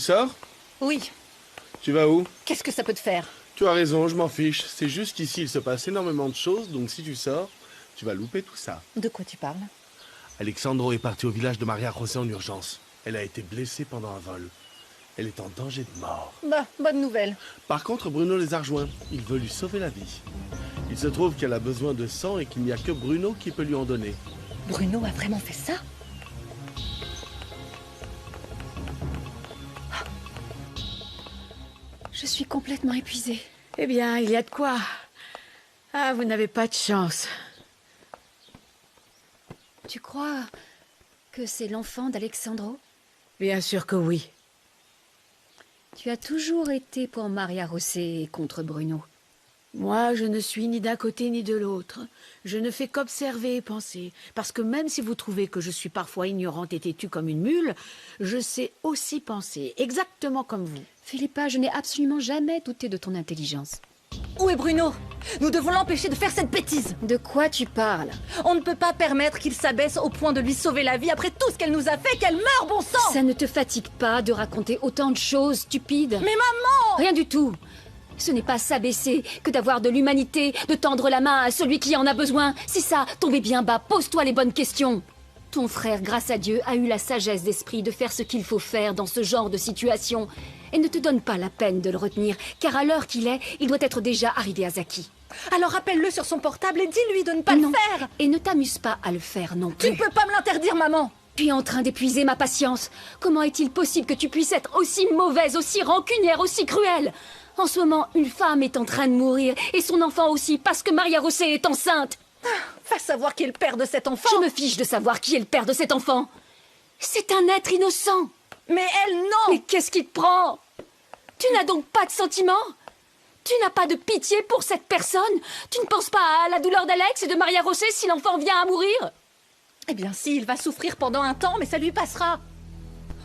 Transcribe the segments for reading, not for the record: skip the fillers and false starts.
sors? Oui. Tu vas où? Qu'est-ce que ça peut te faire? Tu as raison, je m'en fiche. C'est juste qu'ici, il se passe énormément de choses, donc si tu sors, tu vas louper tout ça. De quoi tu parles? Alexandro est parti au village de Maria José en urgence. Elle a été blessée pendant un vol. Elle est en danger de mort. Bah, bonne nouvelle. Par contre, Bruno les a rejoints. Il veut lui sauver la vie. Il se trouve qu'elle a besoin de sang et qu'il n'y a que Bruno qui peut lui en donner. Bruno a vraiment fait ça? Je suis complètement épuisée. Eh bien, il y a de quoi. Ah, vous n'avez pas de chance. Tu crois que c'est l'enfant d'Alexandro? Bien sûr que oui. Tu as toujours été pour Maria José et contre Bruno. Moi, je ne suis ni d'un côté ni de l'autre. Je ne fais qu'observer et penser. Parce que même si vous trouvez que je suis parfois ignorante et têtue comme une mule, je sais aussi penser, exactement comme vous. Philippa, je n'ai absolument jamais douté de ton intelligence. Où est Bruno? Nous devons l'empêcher de faire cette bêtise. De quoi tu parles? On ne peut pas permettre qu'il s'abaisse au point de lui sauver la vie après tout ce qu'elle nous a fait, qu'elle meure, bon sang! Ça ne te fatigue pas de raconter autant de choses stupides? Mais maman! Rien du tout. Ce n'est pas s'abaisser que d'avoir de l'humanité, de tendre la main à celui qui en a besoin. C'est ça, tomber bien bas, pose-toi les bonnes questions. Ton frère, grâce à Dieu, a eu la sagesse d'esprit de faire ce qu'il faut faire dans ce genre de situation. Et ne te donne pas la peine de le retenir, car à l'heure qu'il est, il doit être déjà arrivé à Zaki. Alors appelle-le sur son portable et dis-lui de ne pas le faire. Et ne t'amuse pas à le faire non plus. Tu ne peux pas me l'interdire, maman. Tu es en train d'épuiser ma patience. Comment est-il possible que tu puisses être aussi mauvaise, aussi rancunière, aussi cruelle? En ce moment, une femme est en train de mourir, et son enfant aussi, parce que Maria José est enceinte. Va savoir qui est le père de cet enfant. Je me fiche de savoir qui est le père de cet enfant. C'est un être innocent. Mais elle, non. Mais qu'est-ce qui te prend? Tu n'as donc pas de sentiments? Tu n'as pas de pitié pour cette personne? Tu ne penses pas à la douleur d'Alex et de Maria José si l'enfant vient à mourir? Eh bien si, il va souffrir pendant un temps, mais ça lui passera.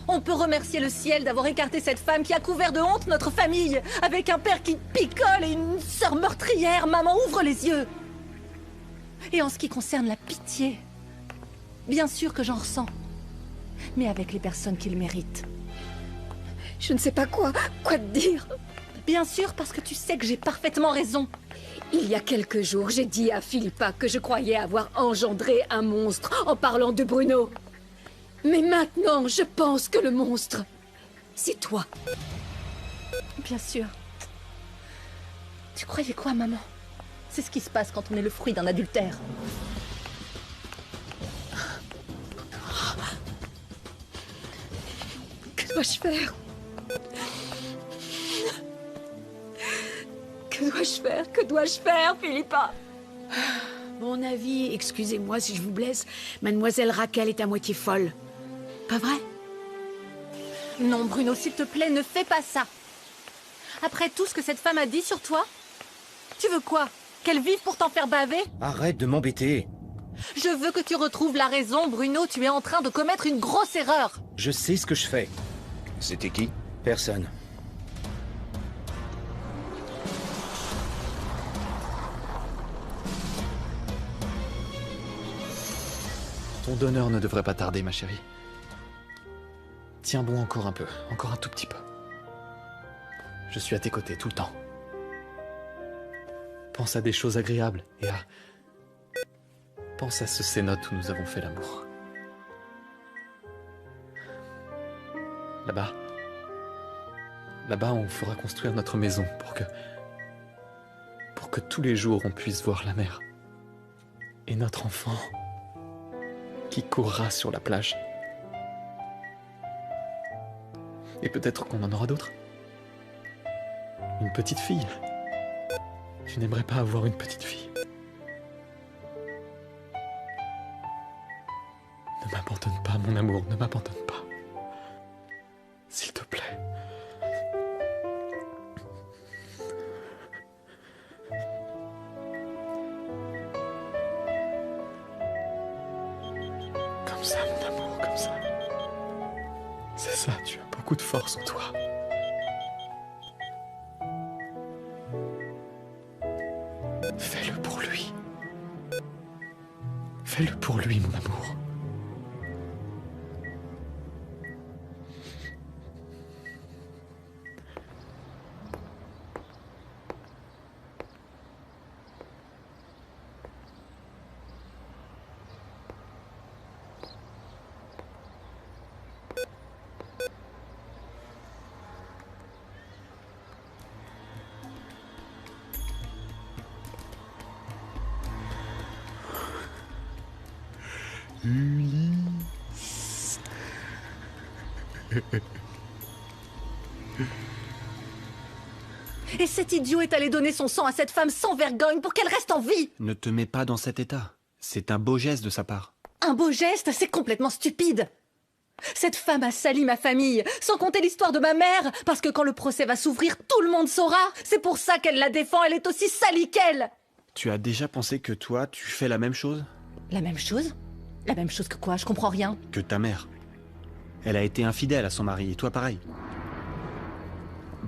On peut remercier le ciel d'avoir écarté cette femme qui a couvert de honte notre famille, avec un père qui picole et une sœur meurtrière. Maman, ouvre les yeux. Et en ce qui concerne la pitié, bien sûr que j'en ressens, mais avec les personnes qui le méritent. Je ne sais pas quoi te dire. Bien sûr, parce que tu sais que j'ai parfaitement raison. Il y a quelques jours, j'ai dit à Philippa que je croyais avoir engendré un monstre en parlant de Bruno. Mais maintenant, je pense que le monstre, c'est toi. Bien sûr. Tu croyais quoi, maman? C'est ce qui se passe quand on est le fruit d'un adultère. Que dois-je faire? Que dois-je faire? Que dois-je faire, Philippa? Mon avis, excusez-moi si je vous blesse, mademoiselle Raquel est à moitié folle. Pas vrai? Non, Bruno, s'il te plaît, ne fais pas ça. Après tout ce que cette femme a dit sur toi, tu veux quoi? Qu'elle vive pour t'en faire baver? Arrête de m'embêter. Je veux que tu retrouves la raison, Bruno. Tu es en train de commettre une grosse erreur. Je sais ce que je fais. C'était qui? Personne. Ton donneur ne devrait pas tarder, ma chérie. Tiens bon encore un peu, encore un tout petit peu. Je suis à tes côtés tout le temps. Pense à des choses agréables et à... Pense à ce cénote où nous avons fait l'amour. Là-bas. Là-bas, on fera construire notre maison pour que tous les jours on puisse voir la mer. Et notre enfant qui courra sur la plage. Et peut-être qu'on en aura d'autres. Une petite fille. Tu n'aimerais pas avoir une petite fille? Ne m'abandonne pas, mon amour, ne m'abandonne pas. S'il te plaît. Comme ça, mon amour, comme ça. C'est ça, tu as beaucoup de force en toi. Fais-le pour lui. Fais-le pour lui, mon amour. Et cet idiot est allé donner son sang à cette femme sans vergogne pour qu'elle reste en vie. Ne te mets pas dans cet état. C'est un beau geste de sa part. Un beau geste, c'est complètement stupide. Cette femme a sali ma famille, sans compter l'histoire de ma mère, parce que quand le procès va s'ouvrir, tout le monde saura. C'est pour ça qu'elle la défend, elle est aussi salie qu'elle. Tu as déjà pensé que toi, tu fais la même chose La même chose? La même chose que quoi? Je comprends rien. que ta mère? Elle a été infidèle à son mari, et toi pareil.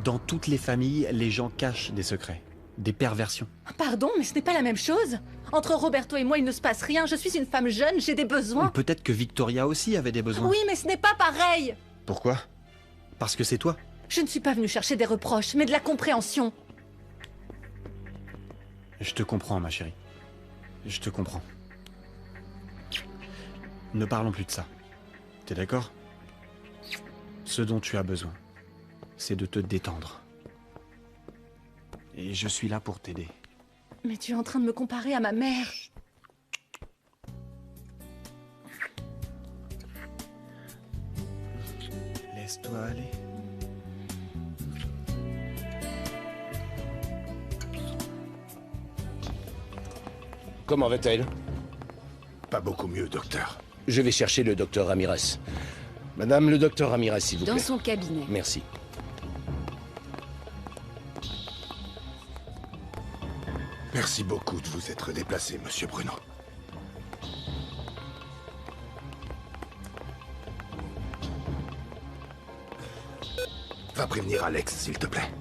Dans toutes les familles, les gens cachent des secrets, des perversions. Pardon, mais ce n'est pas la même chose. Entre Roberto et moi, il ne se passe rien. Je suis une femme jeune, j'ai des besoins. Peut-être que Victoria aussi avait des besoins. Oui, mais ce n'est pas pareil. Pourquoi? Parce que c'est toi. Je ne suis pas venue chercher des reproches, mais de la compréhension. Je te comprends, ma chérie. Je te comprends. Ne parlons plus de ça. T'es d'accord? Ce dont tu as besoin, c'est de te détendre. Et je suis là pour t'aider. Mais tu es en train de me comparer à ma mère. Laisse-toi aller. Comment va-t-elle? Pas beaucoup mieux, docteur. Je vais chercher le docteur Ramirez. Madame le docteur Ramirez, s'il vous plaît. Dans son cabinet. Merci. Merci beaucoup de vous être déplacé, monsieur Bruno. Va prévenir Alex, s'il te plaît.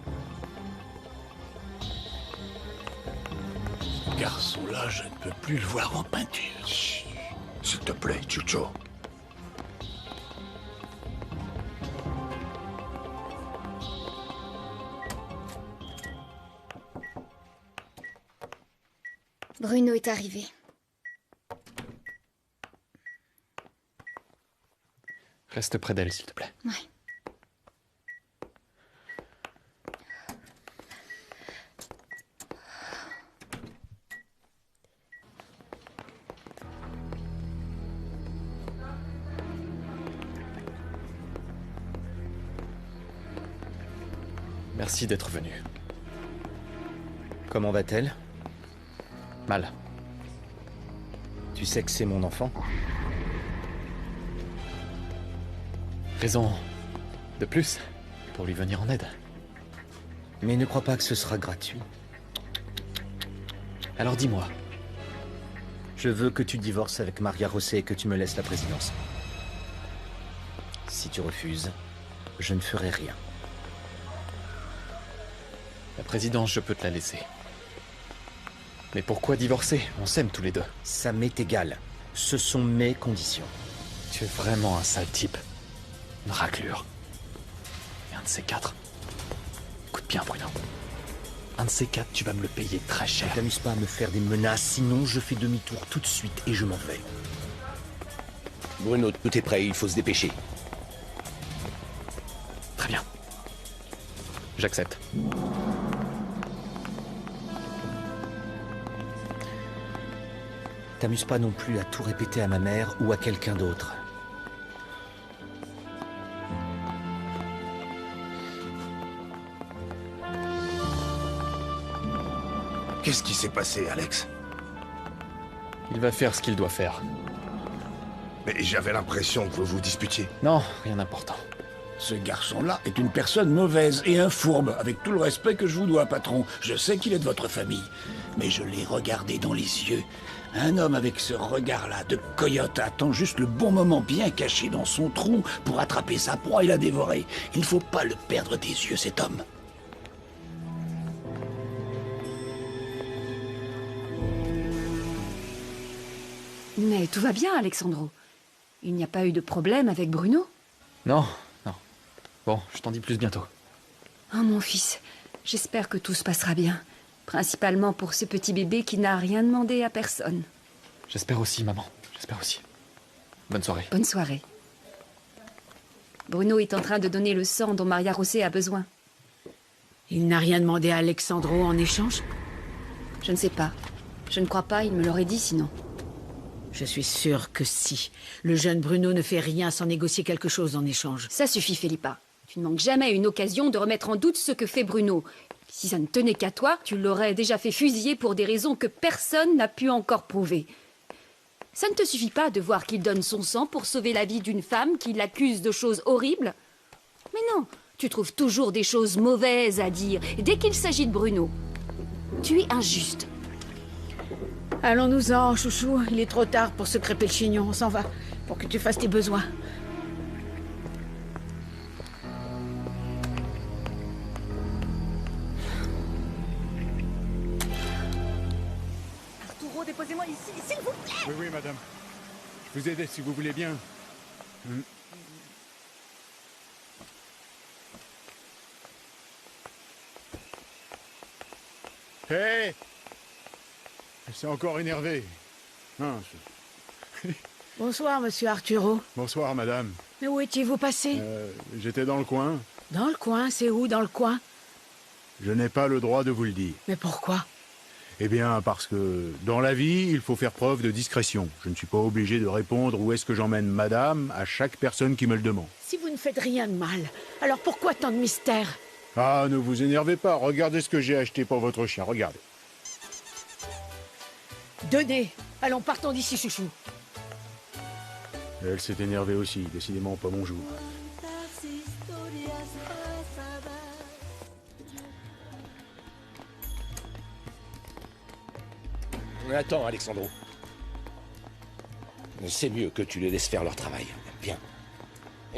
Ce garçon-là, je ne peux plus le voir en peinture. Chut. S'il te plaît, Chucho. Bruno est arrivé. Reste près d'elle, s'il te plaît. Ouais. Merci d'être venu. Comment va-t-elle? Mal. Tu sais que c'est mon enfant? Raison de plus pour lui venir en aide. Mais ne crois pas que ce sera gratuit. Alors dis-moi, Je veux que tu divorces avec Maria José et que tu me laisses la présidence. Si tu refuses, je ne ferai rien. la présidence, je peux te la laisser. Mais pourquoi divorcer? On s'aime tous les deux. Ça m'est égal. Ce sont mes conditions. Tu es vraiment un sale type. Une raclure. Et un de ces quatre. Écoute bien, Bruno. Un de ces quatre, tu vas me le payer très cher. Ne t'amuse pas à me faire des menaces, sinon je fais demi-tour tout de suite et je m'en vais. Bruno, tout est prêt, il faut se dépêcher. Très bien. J'accepte. T'amuse pas non plus à tout répéter à ma mère ou à quelqu'un d'autre. Qu'est-ce qui s'est passé, Alex? Il va faire ce qu'il doit faire. Mais j'avais l'impression que vous vous disputiez. Non, rien d'important. Ce garçon-là est une personne mauvaise et un fourbe, avec tout le respect que je vous dois, patron. Je sais qu'il est de votre famille, mais je l'ai regardé dans les yeux. Un homme avec ce regard-là de coyote attend juste le bon moment bien caché dans son trou pour attraper sa proie et la dévorer. Il ne faut pas le perdre des yeux, cet homme. Mais tout va bien, Alexandro. Il n'y a pas eu de problème avec Bruno? Non, non. Bon, je t'en dis plus bientôt. Oh, mon fils, j'espère que tout se passera bien. Principalement pour ce petit bébé qui n'a rien demandé à personne. J'espère aussi, maman. J'espère aussi. Bonne soirée. Bonne soirée. Bruno est en train de donner le sang dont Maria José a besoin. Il n'a rien demandé à Alexandro en échange? Je ne sais pas. Je ne crois pas, il me l'aurait dit sinon. Je suis sûre que si. Le jeune Bruno ne fait rien sans négocier quelque chose en échange. Ça suffit, Philippa. Tu ne manques jamais une occasion de remettre en doute ce que fait Bruno. Si ça ne tenait qu'à toi, tu l'aurais déjà fait fusiller pour des raisons que personne n'a pu encore prouver. Ça ne te suffit pas de voir qu'il donne son sang pour sauver la vie d'une femme qui l'accuse de choses horribles? Mais non, tu trouves toujours des choses mauvaises à dire, dès qu'il s'agit de Bruno. Tu es injuste. Allons-nous-en, chouchou. Il est trop tard pour se crêper le chignon. On s'en va, pour que tu fasses tes besoins. Arturo, déposez-moi ici, s'il vous plaît. Oui, oui, madame. Je vous aide si vous voulez bien. Hé! Elle s'est encore énervée. Non, Bonsoir, monsieur Arturo. Bonsoir, madame. Mais où étiez-vous passé? J'étais dans le coin. Dans le coin? C'est où, dans le coin? Je n'ai pas le droit de vous le dire. Mais pourquoi? Eh bien, parce que dans la vie, il faut faire preuve de discrétion. Je ne suis pas obligé de répondre où est-ce que j'emmène madame à chaque personne qui me le demande. Si vous ne faites rien de mal, alors pourquoi tant de mystère? Ah, ne vous énervez pas. Regardez ce que j'ai acheté pour votre chien. Regardez. Donnez. Allons, partons d'ici, chouchou. Elle s'est énervée aussi. Décidément pas mon jour. Attends, Alexandro. C'est mieux que tu les laisses faire leur travail. Viens.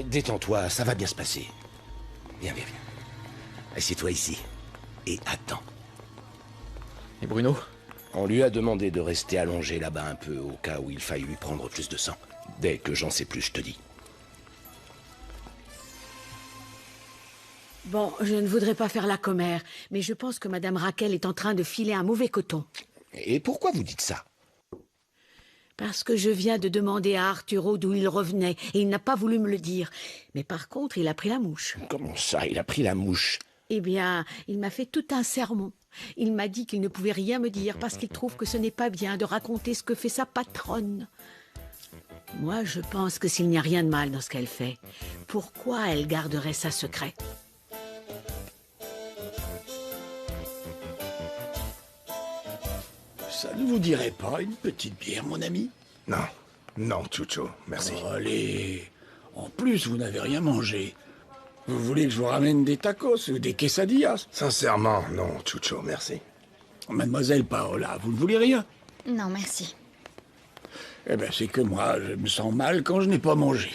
Détends-toi, ça va bien se passer. Viens, viens, viens. Assieds-toi ici. Et attends. Et Bruno? On lui a demandé de rester allongé là-bas un peu, au cas où il faille lui prendre plus de sang. Dès que j'en sais plus, je te dis. Bon, je ne voudrais pas faire la commère, mais je pense que Madame Raquel est en train de filer un mauvais coton. Et pourquoi vous dites ça? Parce que je viens de demander à Arturo d'où il revenait, et il n'a pas voulu me le dire. Mais par contre, il a pris la mouche. Comment ça, il a pris la mouche? Eh bien, il m'a fait tout un sermon. Il m'a dit qu'il ne pouvait rien me dire parce qu'il trouve que ce n'est pas bien de raconter ce que fait sa patronne. Moi, je pense que s'il n'y a rien de mal dans ce qu'elle fait, pourquoi elle garderait ça secret? Ça ne vous dirait pas une petite bière, mon ami? Non, non, Chucho, merci. Oh, allez, en plus, vous n'avez rien mangé. Vous voulez que je vous ramène des tacos ou des quesadillas? Sincèrement, non, Chucho, merci. Mademoiselle Paola, vous ne voulez rien? Non, merci. Eh bien, c'est que moi, je me sens mal quand je n'ai pas mangé.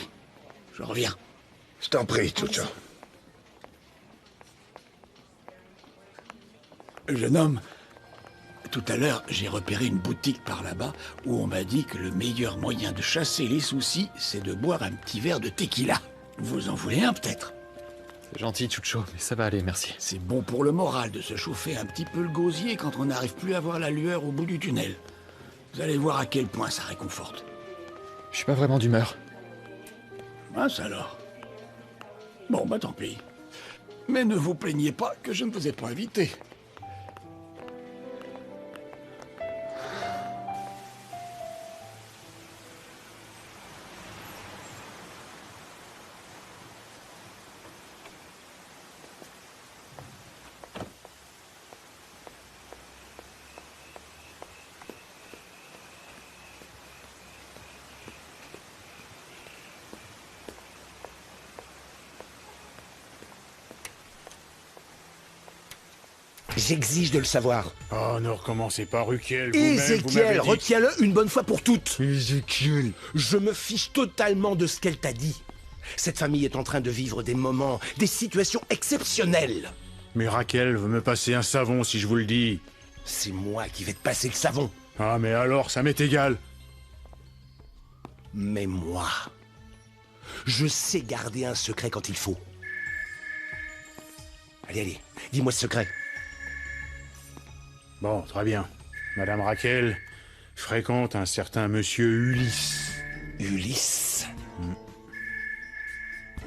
Je reviens. Je t'en prie, Chucho. Jeune homme, tout à l'heure, j'ai repéré une boutique par là-bas où on m'a dit que le meilleur moyen de chasser les soucis, c'est de boire un petit verre de tequila. Vous en voulez un, peut-être? C'est gentil, Chucho, mais ça va aller, merci. C'est bon pour le moral de se chauffer un petit peu le gosier quand on n'arrive plus à voir la lueur au bout du tunnel. Vous allez voir à quel point ça réconforte. Je suis pas vraiment d'humeur. Mince alors. Bon, bah tant pis. Mais ne vous plaignez pas que je ne vous ai pas invité. J'exige de le savoir. Oh, ne recommencez pas, Ruquiel. Vous-même, vous Ézéchiel, m'avez dit... retiens-le une bonne fois pour toutes. Ézéchiel. Je me fiche totalement de ce qu'elle t'a dit. Cette famille est en train de vivre des moments, des situations exceptionnelles. Mais Raquel veut me passer un savon, si je vous le dis. C'est moi qui vais te passer le savon. Ah, mais alors, ça m'est égal. Mais moi, je sais garder un secret quand il faut. Allez, allez, dis-moi ce secret. Bon, très bien. Madame Raquel fréquente un certain monsieur Ulysse. Ulysse?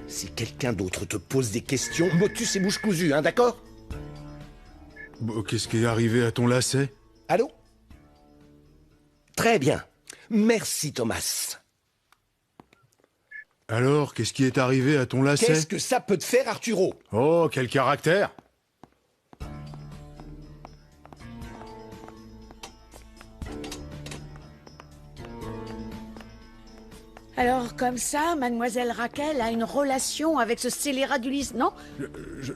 Si quelqu'un d'autre te pose des questions, motus et bouche cousue, hein, d'accord? Bon, qu'est-ce qui est arrivé à ton lacet? Allô? Très bien. Merci, Thomas. Alors, qu'est-ce qui est arrivé à ton lacet? Qu'est-ce que ça peut te faire, Arturo? Oh, quel caractère! Alors, comme ça, mademoiselle Raquel a une relation avec ce scélérat d'Ulysse, non?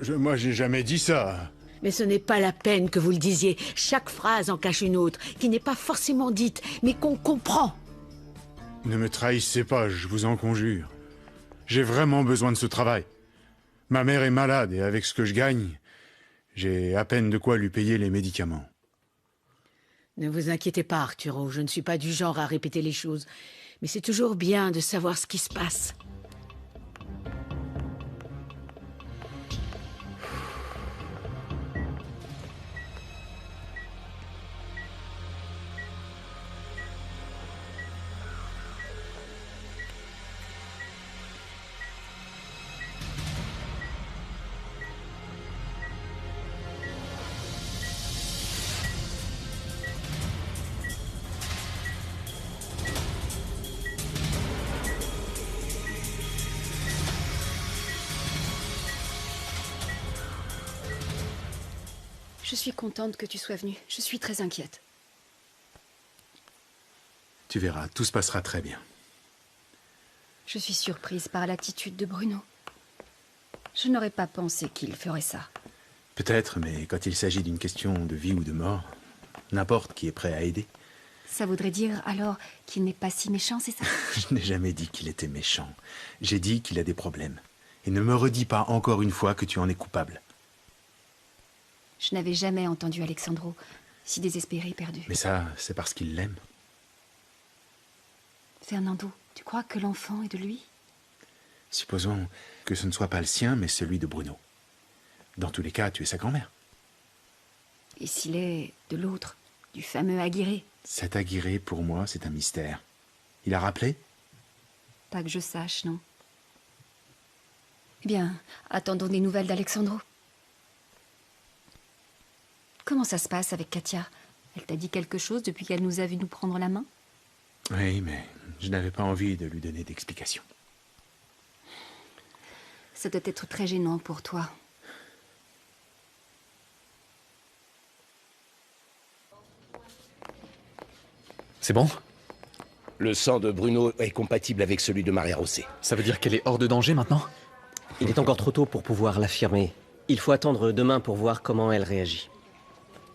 Moi, j'ai jamais dit ça. Mais ce n'est pas la peine que vous le disiez. Chaque phrase en cache une autre, qui n'est pas forcément dite, mais qu'on comprend. Ne me trahissez pas, je vous en conjure. J'ai vraiment besoin de ce travail. Ma mère est malade et avec ce que je gagne, j'ai à peine de quoi lui payer les médicaments. Ne vous inquiétez pas, Arturo, je ne suis pas du genre à répéter les choses. Mais c'est toujours bien de savoir ce qui se passe. Je suis contente que tu sois venue. Je suis très inquiète. Tu verras, tout se passera très bien. Je suis surprise par l'attitude de Bruno. Je n'aurais pas pensé qu'il ferait ça. Peut-être, mais quand il s'agit d'une question de vie ou de mort, n'importe qui est prêt à aider. Ça voudrait dire alors qu'il n'est pas si méchant, c'est ça? Je n'ai jamais dit qu'il était méchant. J'ai dit qu'il a des problèmes. Et ne me redis pas encore une fois que tu en es coupable. Je n'avais jamais entendu Alexandro si désespéré, perdu. Mais ça, c'est parce qu'il l'aime. Fernando, tu crois que l'enfant est de lui? Supposons que ce ne soit pas le sien, mais celui de Bruno. Dans tous les cas, tu es sa grand-mère. Et s'il est de l'autre, du fameux Aguirre? Cet Aguirre, pour moi, c'est un mystère. Il a rappelé? Pas que je sache, non. Eh bien, attendons des nouvelles d'Alexandro. Comment ça se passe avec Katia? Elle t'a dit quelque chose depuis qu'elle nous a vu nous prendre la main? Oui, mais je n'avais pas envie de lui donner d'explications. Ça doit être très gênant pour toi. C'est bon? Le sang de Bruno est compatible avec celui de Maria Rosé. Ça veut dire qu'elle est hors de danger maintenant? Il est encore trop tôt pour pouvoir l'affirmer. Il faut attendre demain pour voir comment elle réagit.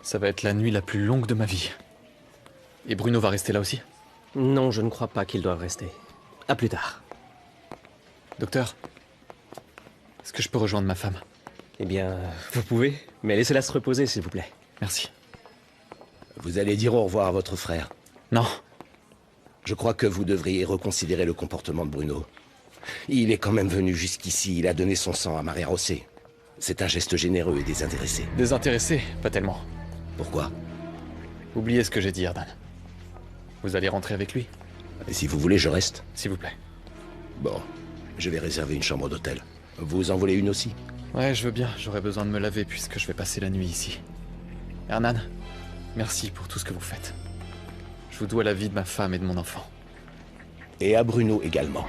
Ça va être la nuit la plus longue de ma vie. Et Bruno va rester là aussi? Non, je ne crois pas qu'il doive rester. À plus tard. Docteur, est-ce que je peux rejoindre ma femme? Eh bien, vous pouvez, mais laissez-la se reposer, s'il vous plaît. Merci. Vous allez dire au revoir à votre frère? Non. Je crois que vous devriez reconsidérer le comportement de Bruno. Il est quand même venu jusqu'ici, il a donné son sang à Maria Rosé. C'est un geste généreux et désintéressé. Désintéressé? Pas tellement. Pourquoi? Oubliez ce que j'ai dit, Hernan. Vous allez rentrer avec lui? Et si vous voulez, je reste. S'il vous plaît. Bon, je vais réserver une chambre d'hôtel. Vous en voulez une aussi? Ouais, je veux bien. J'aurais besoin de me laver puisque je vais passer la nuit ici. Hernan, merci pour tout ce que vous faites. Je vous dois la vie de ma femme et de mon enfant. Et à Bruno également.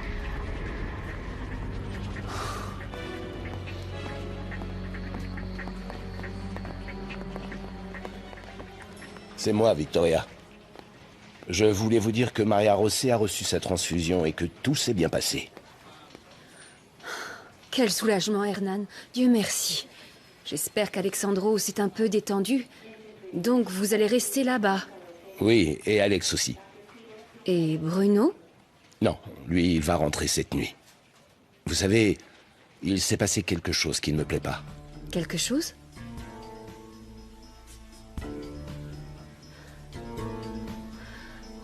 C'est moi, Victoria. Je voulais vous dire que Maria Rosé a reçu sa transfusion et que tout s'est bien passé. Quel soulagement, Hernan. Dieu merci. J'espère qu'Alexandro s'est un peu détendu. Donc vous allez rester là-bas. Oui, et Alex aussi. Et Bruno? Non, lui, il va rentrer cette nuit. Vous savez, il s'est passé quelque chose qui ne me plaît pas. Quelque chose?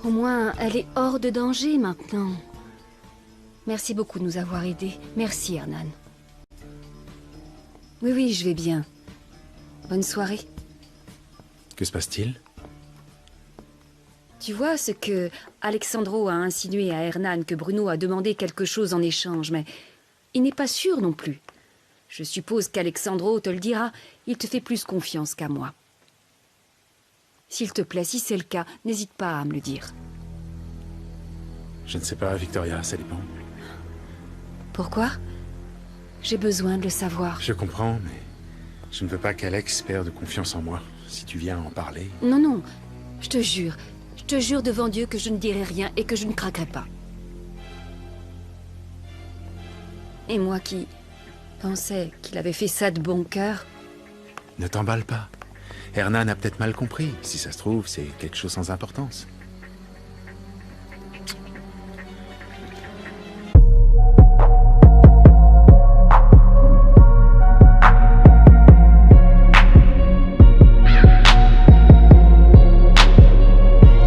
Au moins, elle est hors de danger maintenant. Merci beaucoup de nous avoir aidés. Merci, Hernan. Oui, je vais bien. Bonne soirée. Que se passe-t-il? Tu vois ce que Alexandro a insinué à Hernan, que Bruno a demandé quelque chose en échange, mais il n'est pas sûr non plus. Je suppose qu'Alexandro te le dira, il te fait plus confiance qu'à moi. S'il te plaît, si c'est le cas, n'hésite pas à me le dire. Je ne sais pas, Victoria, ça dépend. Pourquoi? J'ai besoin de le savoir. Je comprends, mais je ne veux pas qu'Alex perde confiance en moi. Si tu viens en parler... Non, non, je te jure devant Dieu que je ne dirai rien et que je ne craquerai pas. Et moi qui pensais qu'il avait fait ça de bon cœur... Ne t'emballe pas. Hernan a peut-être mal compris. Si ça se trouve, c'est quelque chose sans importance.